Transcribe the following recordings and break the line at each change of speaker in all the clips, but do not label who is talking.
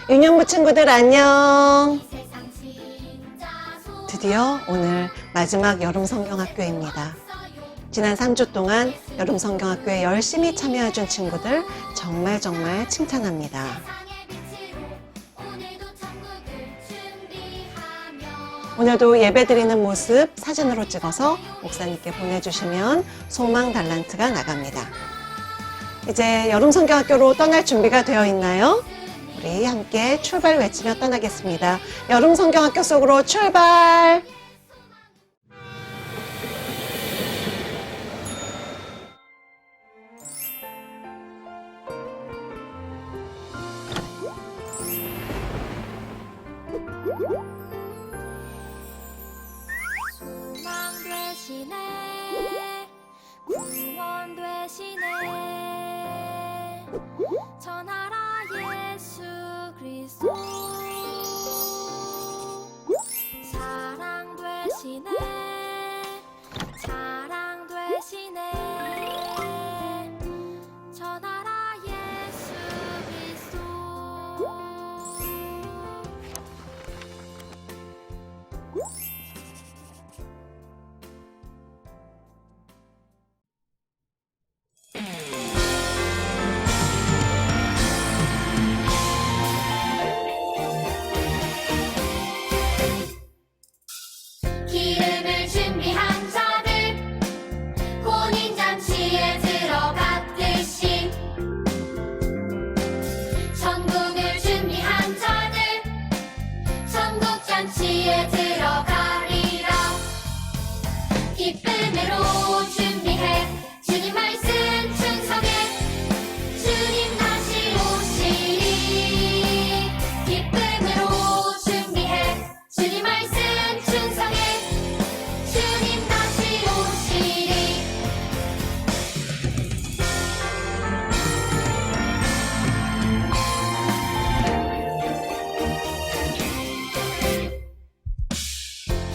유년부 친구들 안녕. 드디어 오늘 마지막 여름성경학교입니다. 지난 3주 동안 여름성경학교에 열심히 참여해준 친구들 정말 칭찬합니다. 오늘도 예배드리는 모습 사진으로 찍어서 목사님께 보내주시면 소망 달란트가 나갑니다. 이제 여름성경학교로 떠날 준비가 되어 있나요? 우리 함께 출발 외치며 떠나겠습니다. 여름성경학교 속으로 출발!
소망 되시네 구원 되시네 전하라 예수 그리스도 사랑 되시네 자랑 되시네 전하라 예수 그리스도 기름을 준비한 자들 혼인잔치에 들어갔듯이 천국을 준비한 자들 천국잔치에 들어가리라. 기쁨으로 준비해 주님 말씀 충성해 주님 다시 오시리. 기쁨으로 준비해 주님 말씀 충성해 주님 다시 오시리.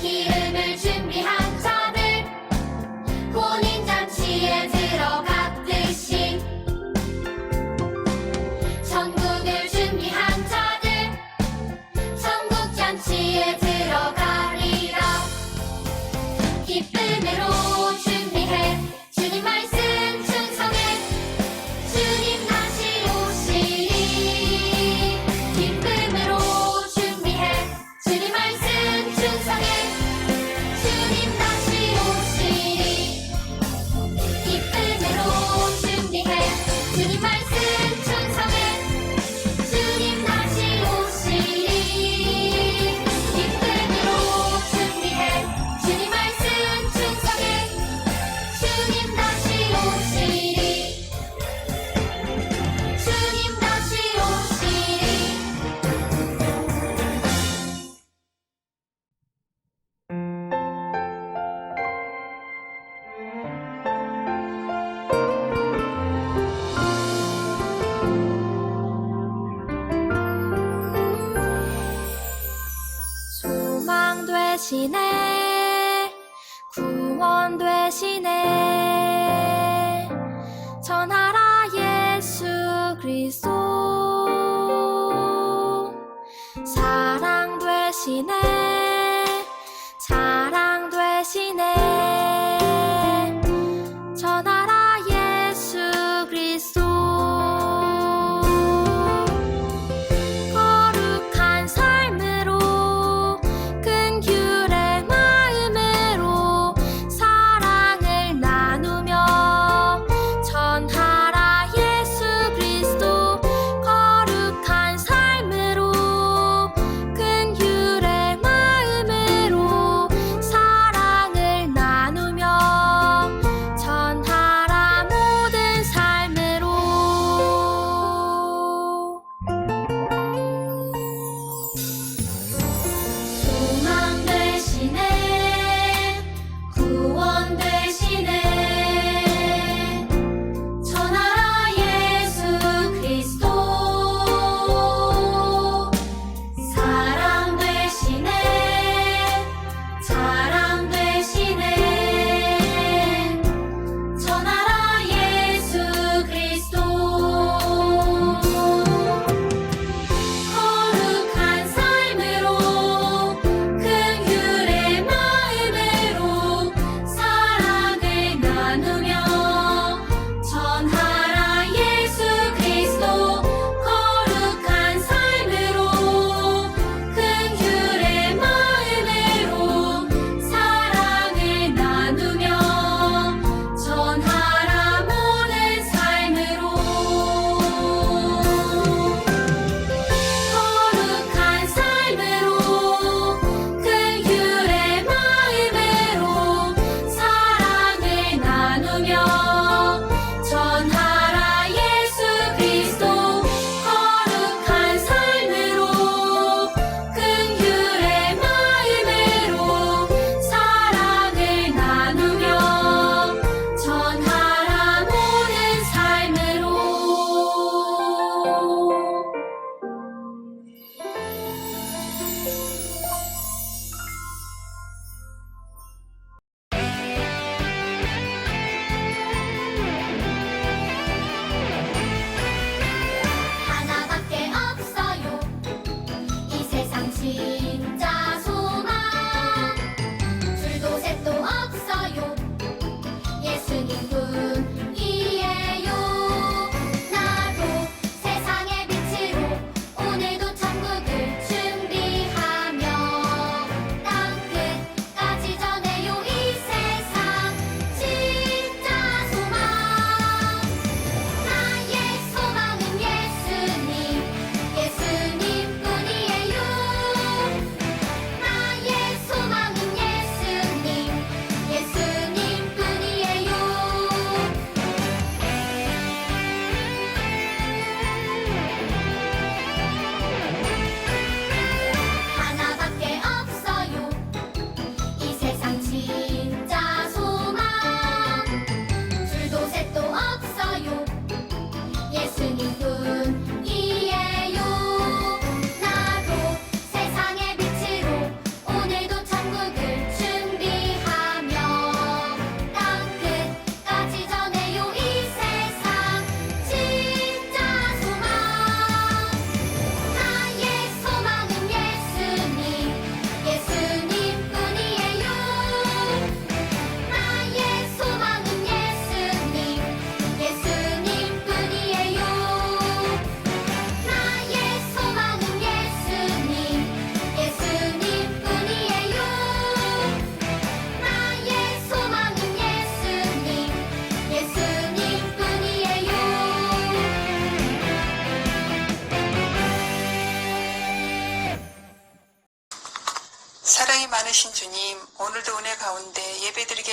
기름을 준비한 자들 혼인잔치에 들어갔듯이 천국을 준비한 자들 천국잔치에 들어가리라. 기쁨으로 준비해 주님 말씀 충성해 주님 다시 오시리. 기쁨으로 준비해 주님 말씀 충성해 주님 다시 오시리. 기쁨으로 준비해 주님 말씀 충성해 주님 다시 오시리. 기쁨으로 준비해 주님 말씀 충성해 주님 다시 오시리. 주님 다시 오시리. 소망 되시네 구원 되시네 전하라 예수 그리스도 사랑 되시네 자랑 되시네 전하라 예수 그리스도 거룩한 삶으로 큰 규례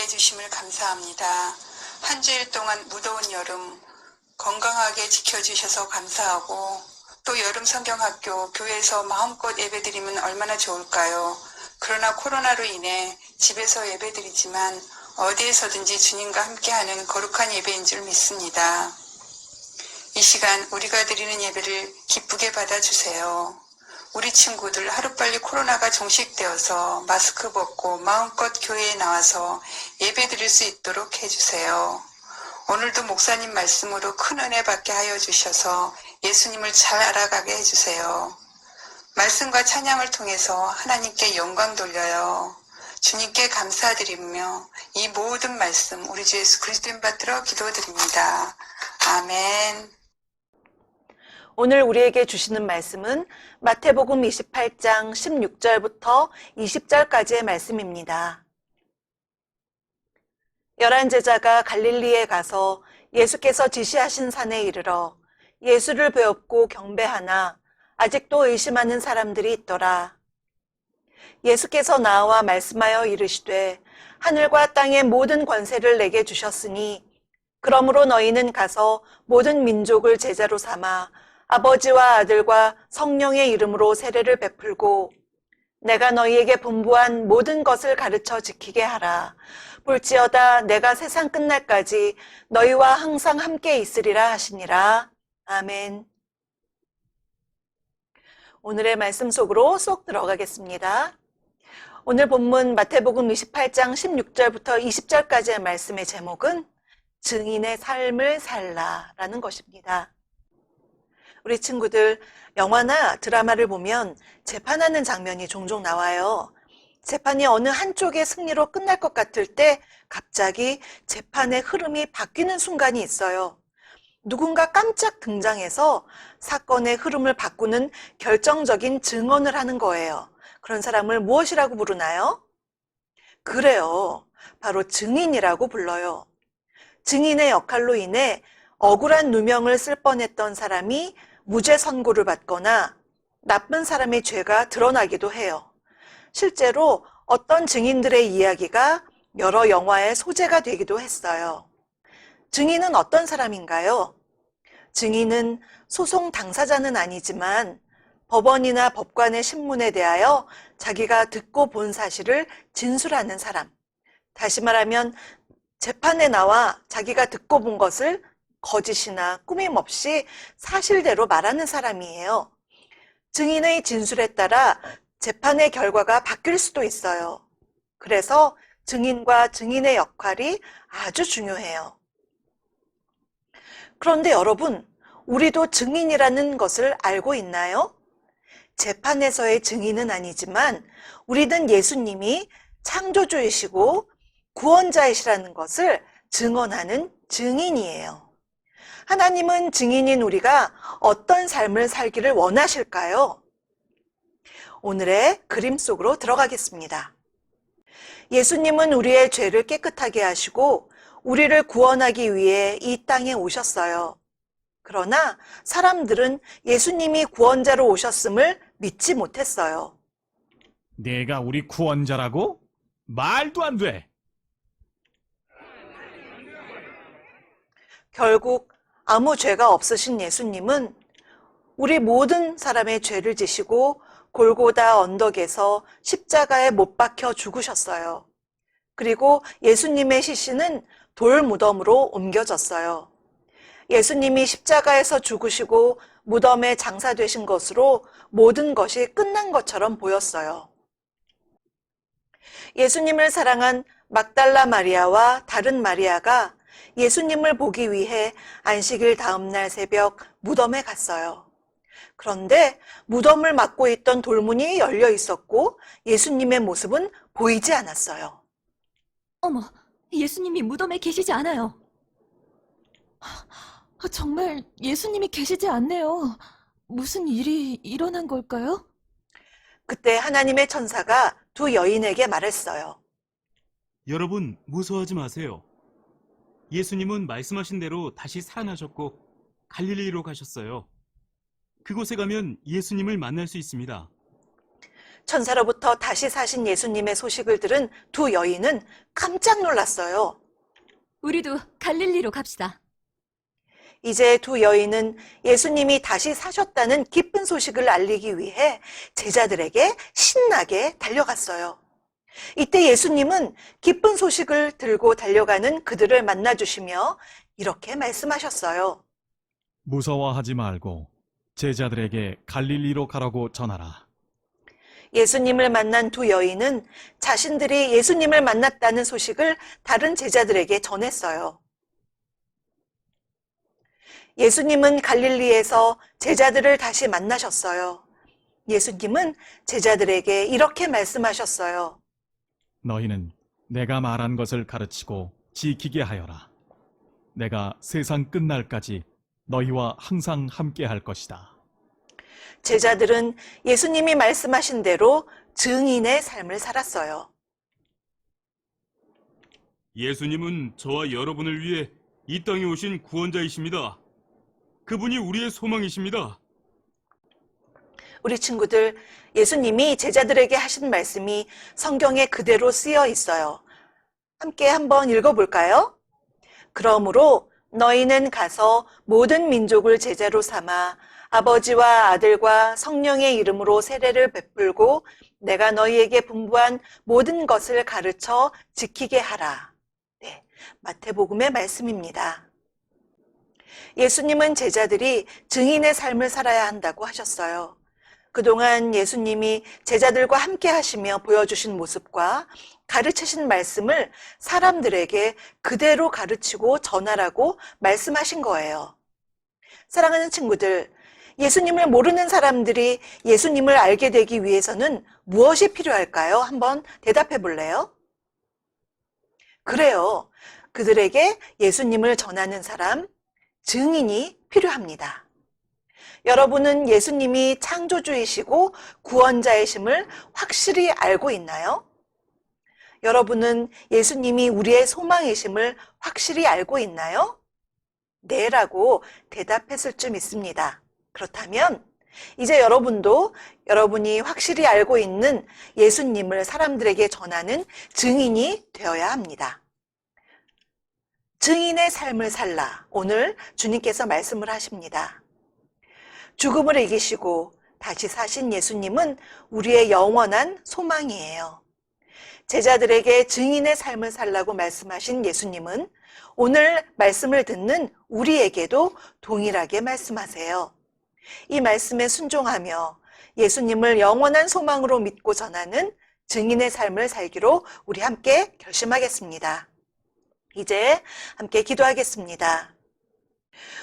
주심을 감사합니다. 한 주일 동안 무더운 여름 건강하게 지켜주셔서 감사하고 또 여름 성경학교 교회에서 마음껏 예배드리면 얼마나 좋을까요? 그러나 코로나로 인해 집에서 예배드리지만 어디에서든지 주님과 함께하는 거룩한 예배인 줄 믿습니다. 이 시간 우리가 드리는 예배를 기쁘게 받아주세요. 우리 친구들 하루빨리 코로나가 종식되어서 마스크 벗고 마음껏 교회에 나와서 예배 드릴 수 있도록 해주세요. 오늘도 목사님 말씀으로 큰 은혜 받게 하여 주셔서 예수님을 잘 알아가게 해주세요. 말씀과 찬양을 통해서 하나님께 영광 돌려요. 주님께 감사드리며 이 모든 말씀 우리 주 예수 그리스도인 받들어 기도드립니다. 아멘.
오늘 우리에게 주시는 말씀은 마태복음 28장 16절부터 20절까지의 말씀입니다. 11 제자가 갈릴리에 가서 예수께서 지시하신 산에 이르러 예수를 배웠고 경배하나 아직도 의심하는 사람들이 있더라. 예수께서 나와 말씀하여 이르시되 하늘과 땅의 모든 권세를 내게 주셨으니 그러므로 너희는 가서 모든 민족을 제자로 삼아 아버지와 아들과 성령의 이름으로 세례를 베풀고 내가 너희에게 분부한 모든 것을 가르쳐 지키게 하라. 볼지어다 내가 세상 끝날까지 너희와 항상 함께 있으리라 하시니라. 아멘. 오늘의 말씀 속으로 쏙 들어가겠습니다. 오늘 본문 마태복음 28장 16절부터 20절까지의 말씀의 제목은 증인의 삶을 살라라는 것입니다. 우리 친구들 영화나 드라마를 보면 재판하는 장면이 종종 나와요. 재판이 어느 한쪽의 승리로 끝날 것 같을 때 갑자기 재판의 흐름이 바뀌는 순간이 있어요. 누군가 깜짝 등장해서 사건의 흐름을 바꾸는 결정적인 증언을 하는 거예요. 그런 사람을 무엇이라고 부르나요? 그래요. 바로 증인이라고 불러요. 증인의 역할로 인해 억울한 누명을 쓸 뻔했던 사람이 무죄 선고를 받거나 나쁜 사람의 죄가 드러나기도 해요. 실제로 어떤 증인들의 이야기가 여러 영화의 소재가 되기도 했어요. 증인은 어떤 사람인가요? 증인은 소송 당사자는 아니지만 법원이나 법관의 신문에 대하여 자기가 듣고 본 사실을 진술하는 사람. 다시 말하면 재판에 나와 자기가 듣고 본 것을 거짓이나 꾸밈 없이 사실대로 말하는 사람이에요. 증인의 진술에 따라 재판의 결과가 바뀔 수도 있어요. 그래서 증인과 증인의 역할이 아주 중요해요. 그런데 여러분, 우리도 증인이라는 것을 알고 있나요? 재판에서의 증인은 아니지만 우리는 예수님이 창조주이시고 구원자이시라는 것을 증언하는 증인이에요. 하나님은 증인인 우리가 어떤 삶을 살기를 원하실까요? 오늘의 그림 속으로 들어가겠습니다. 예수님은 우리의 죄를 깨끗하게 하시고 우리를 구원하기 위해 이 땅에 오셨어요. 그러나 사람들은 예수님이 구원자로 오셨음을 믿지 못했어요.
내가 우리 구원자라고? 말도 안 돼!
결국 아무 죄가 없으신 예수님은 우리 모든 사람의 죄를 지시고 골고다 언덕에서 십자가에 못 박혀 죽으셨어요. 그리고 예수님의 시신은 돌 무덤으로 옮겨졌어요. 예수님이 십자가에서 죽으시고 무덤에 장사되신 것으로 모든 것이 끝난 것처럼 보였어요. 예수님을 사랑한 막달라 마리아와 다른 마리아가 예수님을 보기 위해 안식일 다음날 새벽 무덤에 갔어요. 그런데 무덤을 막고 있던 돌문이 열려 있었고 예수님의 모습은 보이지 않았어요.
어머, 예수님이 무덤에 계시지 않아요. 정말 예수님이 계시지 않네요. 무슨 일이 일어난 걸까요?
그때 하나님의 천사가 두 여인에게 말했어요.
여러분, 무서워하지 마세요. 예수님은 말씀하신 대로 다시 살아나셨고 갈릴리로 가셨어요. 그곳에 가면 예수님을 만날 수 있습니다.
천사로부터 다시 사신 예수님의 소식을 들은 두 여인은 깜짝 놀랐어요.
우리도 갈릴리로 갑시다.
이제 두 여인은 예수님이 다시 사셨다는 기쁜 소식을 알리기 위해 제자들에게 신나게 달려갔어요. 이때 예수님은 기쁜 소식을 들고 달려가는 그들을 만나주시며 이렇게 말씀하셨어요.
무서워하지 말고 제자들에게 갈릴리로 가라고 전하라.
예수님을 만난 두 여인은 자신들이 예수님을 만났다는 소식을 다른 제자들에게 전했어요. 예수님은 갈릴리에서 제자들을 다시 만나셨어요. 예수님은 제자들에게 이렇게 말씀하셨어요.
너희는 내가 말한 것을 가르치고 지키게 하여라. 내가 세상 끝날까지 너희와 항상 함께 할 것이다.
제자들은 예수님이 말씀하신 대로 증인의 삶을 살았어요.
예수님은 저와 여러분을 위해 이 땅에 오신 구원자이십니다. 그분이 우리의 소망이십니다.
우리 친구들, 예수님이 제자들에게 하신 말씀이 성경에 그대로 쓰여 있어요. 함께 한번 읽어볼까요? 그러므로 너희는 가서 모든 민족을 제자로 삼아 아버지와 아들과 성령의 이름으로 세례를 베풀고 내가 너희에게 분부한 모든 것을 가르쳐 지키게 하라. 네, 마태복음의 말씀입니다. 예수님은 제자들이 증인의 삶을 살아야 한다고 하셨어요. 그동안 예수님이 제자들과 함께 하시며 보여주신 모습과 가르치신 말씀을 사람들에게 그대로 가르치고 전하라고 말씀하신 거예요. 사랑하는 친구들, 예수님을 모르는 사람들이 예수님을 알게 되기 위해서는 무엇이 필요할까요? 한번 대답해 볼래요? 그래요. 그들에게 예수님을 전하는 사람, 증인이 필요합니다. 여러분은 예수님이 창조주이시고 구원자이심을 확실히 알고 있나요? 여러분은 예수님이 우리의 소망이심을 확실히 알고 있나요? 네라고 대답했을 줄 믿습니다. 그렇다면 이제 여러분도 여러분이 확실히 알고 있는 예수님을 사람들에게 전하는 증인이 되어야 합니다. 증인의 삶을 살라. 오늘 주님께서 말씀을 하십니다. 죽음을 이기시고 다시 사신 예수님은 우리의 영원한 소망이에요. 제자들에게 증인의 삶을 살라고 말씀하신 예수님은 오늘 말씀을 듣는 우리에게도 동일하게 말씀하세요. 이 말씀에 순종하며 예수님을 영원한 소망으로 믿고 전하는 증인의 삶을 살기로 우리 함께 결심하겠습니다. 이제 함께 기도하겠습니다.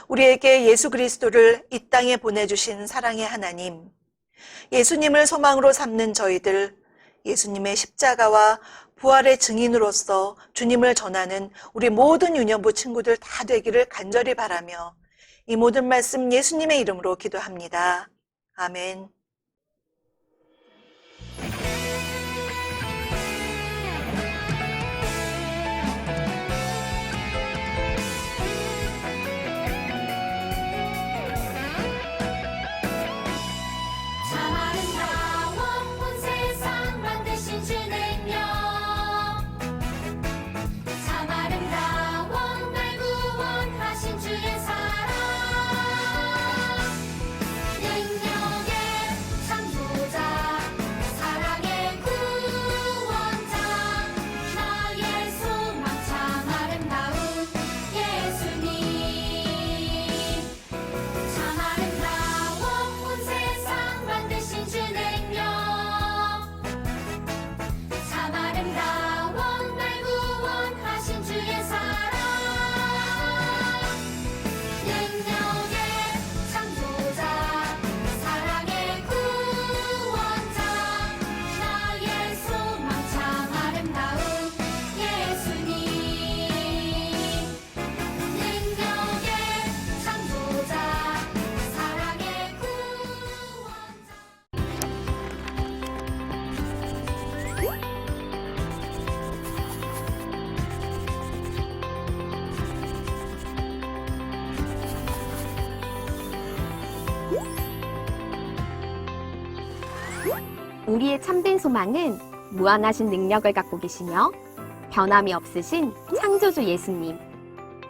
우리에게 예수 그리스도를 이 땅에 보내주신 사랑의 하나님, 예수님을 소망으로 삼는 저희들, 예수님의 십자가와 부활의 증인으로서 주님을 전하는 우리 모든 유년부 친구들 다 되기를 간절히 바라며 이 모든 말씀 예수님의 이름으로 기도합니다. 아멘.
참 아름다워 온 세상 만드신 주는요 참 아름다워 날 구원하신 주의 사랑 능력의
우리의 참된 소망은 무한하신 능력을 갖고 계시며 변함이 없으신 창조주 예수님,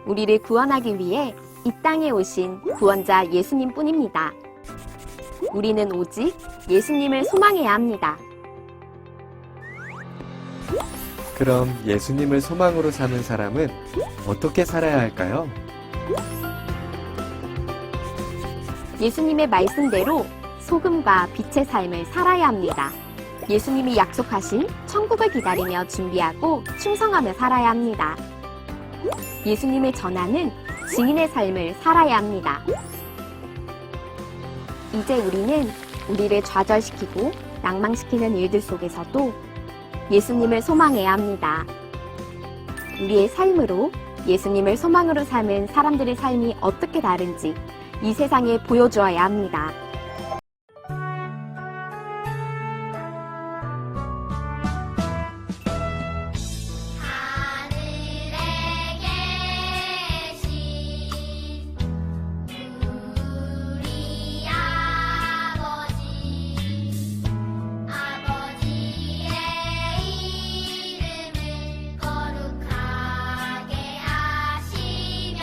우리를 구원하기 위해 이 땅에 오신 구원자 예수님 뿐입니다. 우리는 오직 예수님을 소망해야 합니다.
그럼 예수님을 소망으로 사는 사람은 어떻게 살아야 할까요?
예수님의 말씀대로 소금과 빛의 삶을 살아야 합니다. 예수님이 약속하신 천국을 기다리며 준비하고 충성하며 살아야 합니다. 예수님을 전하는 증인의 삶을 살아야 합니다. 이제 우리는 우리를 좌절시키고 낭망시키는 일들 속에서도 예수님을 소망해야 합니다. 우리의 삶으로 예수님을 소망으로 사는 사람들의 삶이 어떻게 다른지 이 세상에 보여주어야 합니다.
하늘에 계신 우리 아버지의 이름을 거룩하게 하시며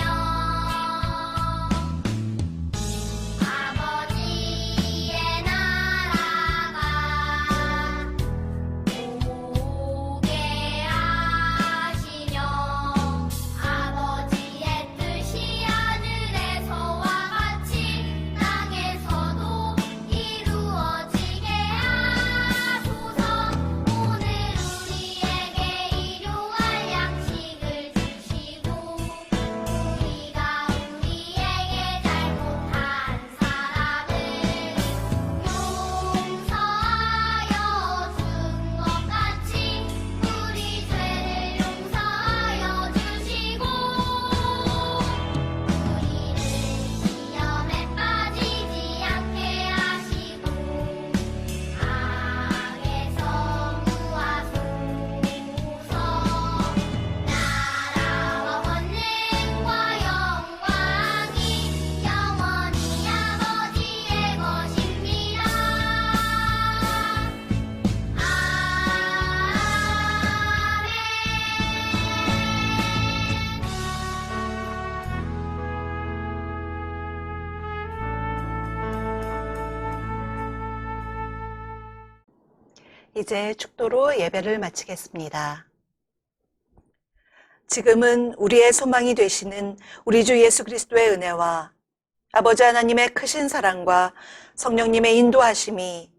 아버지의 나라가 오게 하시며 아버지의 뜻이 하늘에서와 같이 땅에서도 이루어지게 하소서. 오늘 우리에게 일용할 양식을 주시고 우리가 우리에게 잘못한 사람을 용서하여 준 것 같이 우리 죄를 용서하여 주시고 우리를 시험에 빠지지 않게 하시고 악에서 구하소서. 나라와 권능과 영광이 영원히 아버지의 것입니다.
이제 축도로 예배를 마치겠습니다. 지금은 우리의 소망이 되시는 우리 주 예수 그리스도의 은혜와 아버지 하나님의 크신 사랑과 성령님의 인도하심이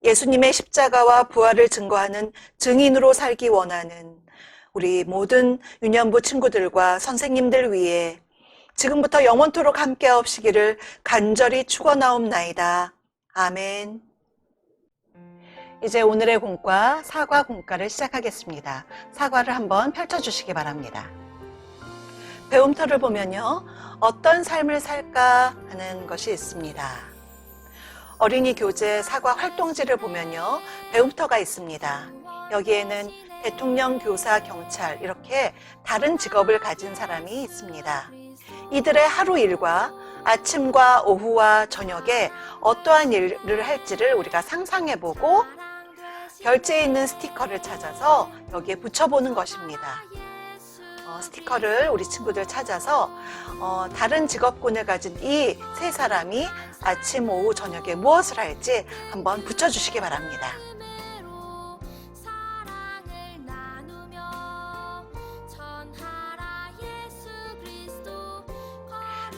예수님의 십자가와 부활을 증거하는 증인으로 살기 원하는 우리 모든 유년부 친구들과 선생님들 위해 지금부터 영원토록 함께하옵시기를 간절히 축원하옵나이다. 아멘. 이제 오늘의 공과 사과 공과를 시작하겠습니다. 사과를 한번 펼쳐주시기 바랍니다. 배움터를 보면요, 어떤 삶을 살까 하는 것이 있습니다. 어린이 교재 사과 활동지를 보면요, 배움터가 있습니다. 여기에는 대통령, 교사, 경찰 이렇게 다른 직업을 가진 사람이 있습니다. 이들의 하루 일과 아침과 오후와 저녁에 어떠한 일을 할지를 우리가 상상해보고 결제에 있는 스티커를 찾아서 여기에 붙여보는 것입니다. 스티커를 우리 친구들 찾아서 다른 직업군을 가진 이 세 사람이 아침, 오후, 저녁에 무엇을 할지 한번 붙여주시기 바랍니다.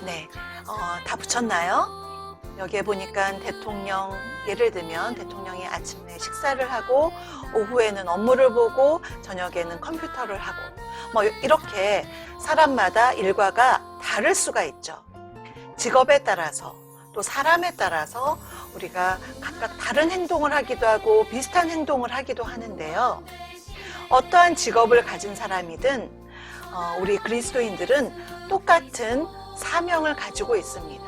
네, 다 붙였나요? 여기에 보니까 대통령, 예를 들면 대통령이 아침에 식사를 하고 오후에는 업무를 보고 저녁에는 컴퓨터를 하고 뭐 이렇게 사람마다 일과가 다를 수가 있죠. 직업에 따라서 또 사람에 따라서 우리가 각각 다른 행동을 하기도 하고 비슷한 행동을 하기도 하는데요. 어떠한 직업을 가진 사람이든 우리 그리스도인들은 똑같은 사명을 가지고 있습니다.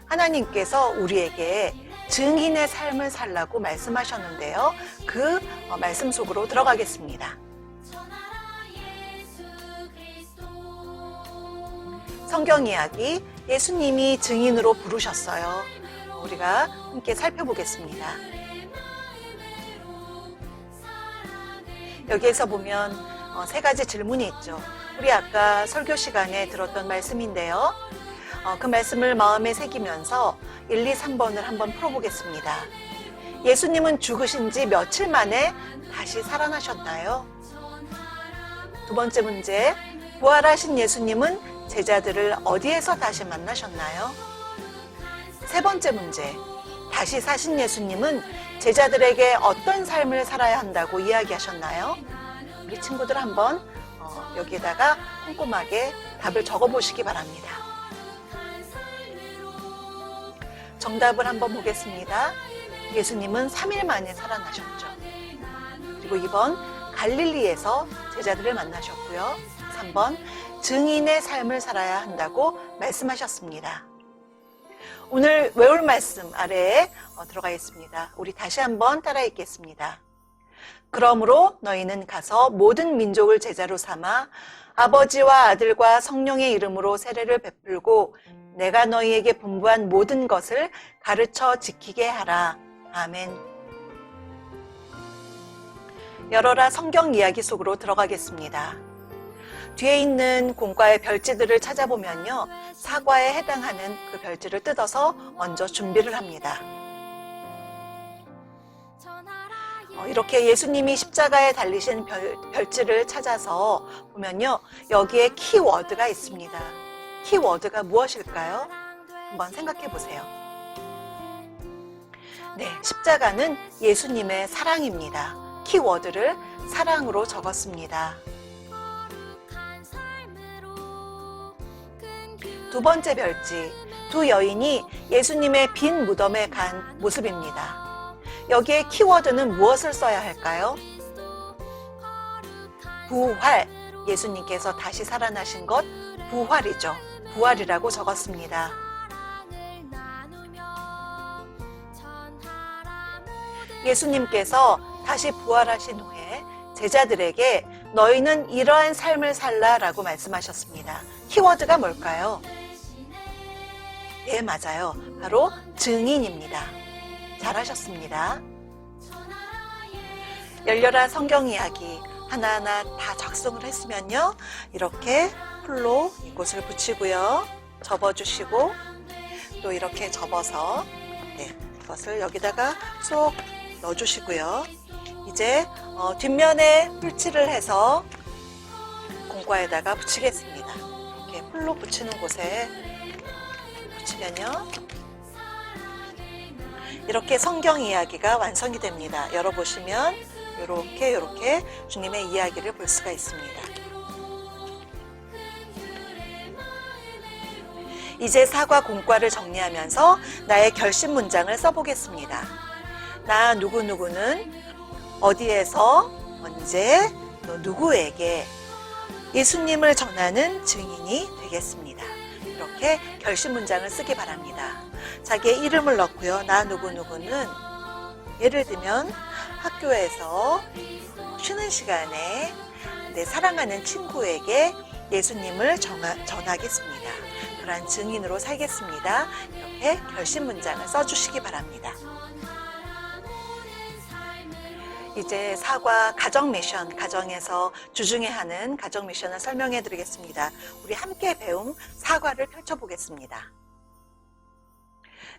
하나님께서 우리에게 증인의 삶을 살라고 말씀하셨는데요. 그 말씀 속으로 들어가겠습니다. 성경 이야기, 예수님이 증인으로 부르셨어요. 우리가 함께 살펴보겠습니다. 여기에서 보면 세 가지 질문이 있죠. 우리 아까 설교 시간에 들었던 말씀인데요. 그 말씀을 마음에 새기면서 1, 2, 3번을 한번 풀어보겠습니다. 예수님은 죽으신 지 며칠 만에 다시 살아나셨나요? 두 번째 문제, 부활하신 예수님은 제자들을 어디에서 다시 만나셨나요? 세 번째 문제, 다시 사신 예수님은 제자들에게 어떤 삶을 살아야 한다고 이야기하셨나요? 우리 친구들 한번 여기에다가 꼼꼼하게 답을 적어보시기 바랍니다. 정답을 한번 보겠습니다. 예수님은 3일 만에 살아나셨죠. 그리고 2번, 갈릴리에서 제자들을 만나셨고요. 3번, 증인의 삶을 살아야 한다고 말씀하셨습니다. 오늘 외울 말씀 아래에 들어가 있습니다. 우리 다시 한번 따라 읽겠습니다. 그러므로 너희는 가서 모든 민족을 제자로 삼아 아버지와 아들과 성령의 이름으로 세례를 베풀고 내가 너희에게 분부한 모든 것을 가르쳐 지키게 하라. 아멘. 열어라 성경 이야기 속으로 들어가겠습니다. 뒤에 있는 공과의 별지들을 찾아보면요. 사과에 해당하는 그 별지를 뜯어서 먼저 준비를 합니다. 이렇게 예수님이 십자가에 달리신 별지를 찾아서 보면요. 여기에 키워드가 있습니다. 키워드가 무엇일까요? 한번 생각해 보세요. 네, 십자가는 예수님의 사랑입니다. 키워드를 사랑으로 적었습니다. 두 번째 별지, 두 여인이 예수님의 빈 무덤에 간 모습입니다. 여기에 키워드는 무엇을 써야 할까요? 부활, 예수님께서 다시 살아나신 것, 부활이죠. 부활이라고 적었습니다. 예수님께서 다시 부활하신 후에 제자들에게 너희는 이러한 삶을 살라라고 말씀하셨습니다. 키워드가 뭘까요? 네, 맞아요. 바로 증인입니다. 잘하셨습니다. 열려라 성경 이야기 하나하나 다 작성을 했으면요. 이렇게 풀로 이곳을 붙이고요. 접어주시고 또 이렇게 접어서 이것을 여기다가 쏙 넣어주시고요. 이제 뒷면에 풀칠을 해서 공과에다가 붙이겠습니다. 이렇게 풀로 붙이는 곳에 붙이면요. 이렇게 성경 이야기가 완성이 됩니다. 열어보시면 이렇게 주님의 이야기를 볼 수가 있습니다. 이제 사과 공과를 정리하면서 나의 결심 문장을 써보겠습니다. 나 누구누구는 어디에서 언제 또 누구에게 예수님을 전하는 증인이 되겠습니다. 이렇게 결심 문장을 쓰기 바랍니다. 자기의 이름을 넣고요. 나 누구누구는 예를 들면 학교에서 쉬는 시간에 내 사랑하는 친구에게 예수님을 전하겠습니다. 그러한 증인으로 살겠습니다. 이렇게 결심 문장을 써주시기 바랍니다. 이제 사과 가정 미션, 가정에서 주중에 하는 가정 미션을 설명해 드리겠습니다. 우리 함께 배움 사과를 펼쳐보겠습니다.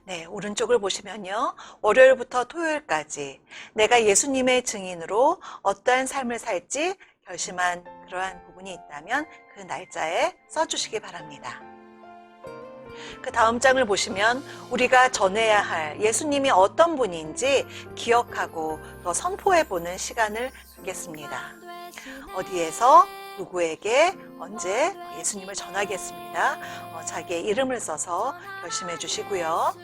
네, 오른쪽을 보시면요. 월요일부터 토요일까지 내가 예수님의 증인으로 어떠한 삶을 살지 결심한 그러한 부분이 있다면 그 날짜에 써주시기 바랍니다. 그 다음 장을 보시면 우리가 전해야 할 예수님이 어떤 분인지 기억하고 또 선포해보는 시간을 갖겠습니다. 어디에서 누구에게 언제 예수님을 전하겠습니다. 자기의 이름을 써서 결심해 주시고요.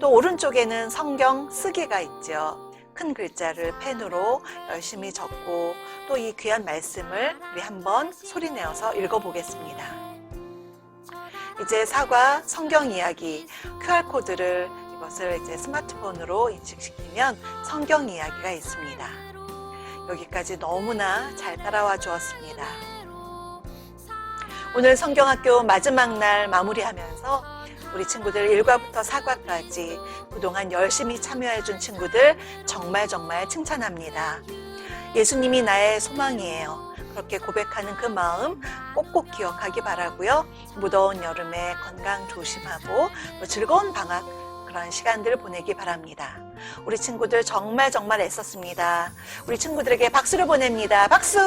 또 오른쪽에는 성경 쓰기가 있죠. 큰 글자를 펜으로 열심히 적고 또 이 귀한 말씀을 우리 한번 소리내어서 읽어보겠습니다. 이제 사과 성경 이야기 QR코드를 이것을 이제 스마트폰으로 인식시키면 성경 이야기가 있습니다. 여기까지 너무나 잘 따라와 주었습니다. 오늘 성경학교 마지막 날 마무리하면서 우리 친구들 1과부터 4과까지 그동안 열심히 참여해 준 친구들 정말 칭찬합니다. 예수님이 나의 소망이에요. 그렇게 고백하는 그 마음 꼭꼭 기억하기 바라고요. 무더운 여름에 건강 조심하고 또 즐거운 방학 그런 시간들을 보내기 바랍니다. 우리 친구들 정말 애썼습니다. 우리 친구들에게 박수를 보냅니다. 박수!